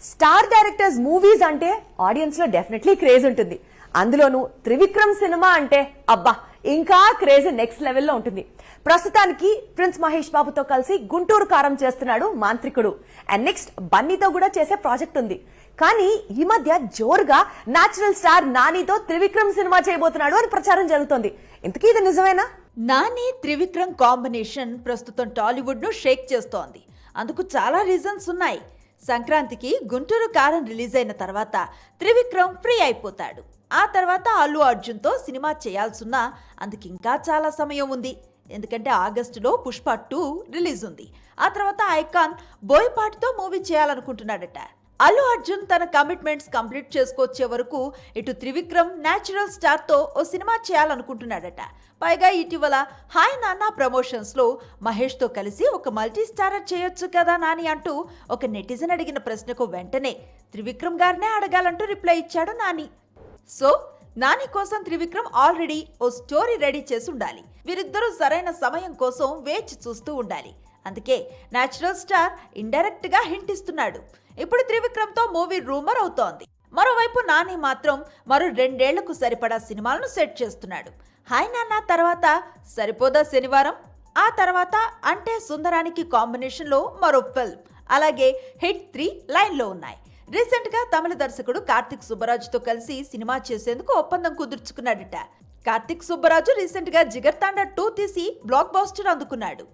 Star directors movies అంటే audience లో definitely craze ఉంటుంది. అందులోనూ త్రివిక్రమ్ సినిమా అంటే అబ్బా ఇంకా క్రేజ్ నెక్స్ట్ లెవెల్లో ఉంటుంది. ప్రస్తుతానికి ప్రిన్స్ మహేష్ బాబుతో కలిసి గుంటూరు కారం చేస్తున్నాడు మాంత్రికుడు. అండ్ నెక్స్ట్ బన్నీతో కూడా చేసే ప్రాజెక్ట్ ఉంది. కానీ ఈ మధ్య జోరుగా నేచురల్ స్టార్ నానితో త్రివిక్రమ్ సినిమా చేయబోతున్నాడు అని ప్రచారం జరుగుతోంది. ఇంతకీ ఇది నిజమేనా? నాని త్రివిక్రమ్ కాంబినేషన్ ప్రస్తుతం టాలీవుడ్ ను షేక్ చేస్తోంది. అందుకు చాలా రీజన్స్ ఉన్నాయి. సంక్రాంతికి గుంటూరు కారం రిలీజ్ అయిన తర్వాత త్రివిక్రమ్ ఫ్రీ అయిపోతాడు. ఆ తర్వాత అల్లు అర్జున్ తో సినిమా చేయాల్సున్నా అందుకు ఇంకా చాలా సమయం ఉంది. ఎందుకంటే ఆగస్టులో పుష్ప 2 రిలీజ్ ఉంది. ఆ తర్వాత ఐకాన్ బోయపాటితో మూవీ చేయాలనుకుంటున్నాడట. అల్లు అర్జున్ తన కమిట్మెంట్స్ కంప్లీట్ చేసుకొచ్చే వరకు ఇటు త్రివిక్రమ్ నేచురల్ స్టార్ తో ఓ సినిమా చేయాలనుకుంటున్నాడట. పైగా ఇటీవల హాయ్ నాన్న ప్రమోషన్స్ లో మహేష్ తో కలిసి ఒక మల్టీ స్టారర్ చేయొచ్చు కదా నాని అంటూ ఒక నెటిజన్ అడిగిన ప్రశ్నకు వెంటనే త్రివిక్రమ్ గారినే అడగాలంటూ రిప్లై ఇచ్చాడు నాని. సో నాని కోసం త్రివిక్రమ్ ఆల్రెడీ ఓ స్టోరీ రెడీ చేసి ఉండాలి. వీరిద్దరూ సరైన సమయం కోసం వేచి చూస్తూ ఉండాలి. అందుకే నేచురల్ స్టార్ ఇండైరెక్ట్ గా హింట్ ఇస్తున్నాడు. ఇప్పుడు త్రివిక్రమ్ తో మూవీ రూమర్ అవుతోంది. మరోవైపు నాని మాత్రం మరో 2 ఏళ్లకు సరిపడా సినిమాలను సెట్ చేస్తున్నాడు. హాయ్ నాన్న తర్వాత సరిపోదా శనివారం, ఆ తర్వాత అంటే సుందరానికి కాంబినేషన్ లో మరో ఫిల్మ్, అలాగే హిట్ 3 లైన్ లో ఉన్నాయి. రీసెంట్ గా తమిళ దర్శకుడు కార్తిక్ సుబ్బరాజుతో కలిసి సినిమా చేసేందుకు ఒప్పందం కుదుర్చుకున్నాడట. కార్తిక్ సుబ్బరాజు రీసెంట్ గా జిగర్తాండా 2 తీసి బ్లాక్ బస్టర్ అందుకున్నాడు.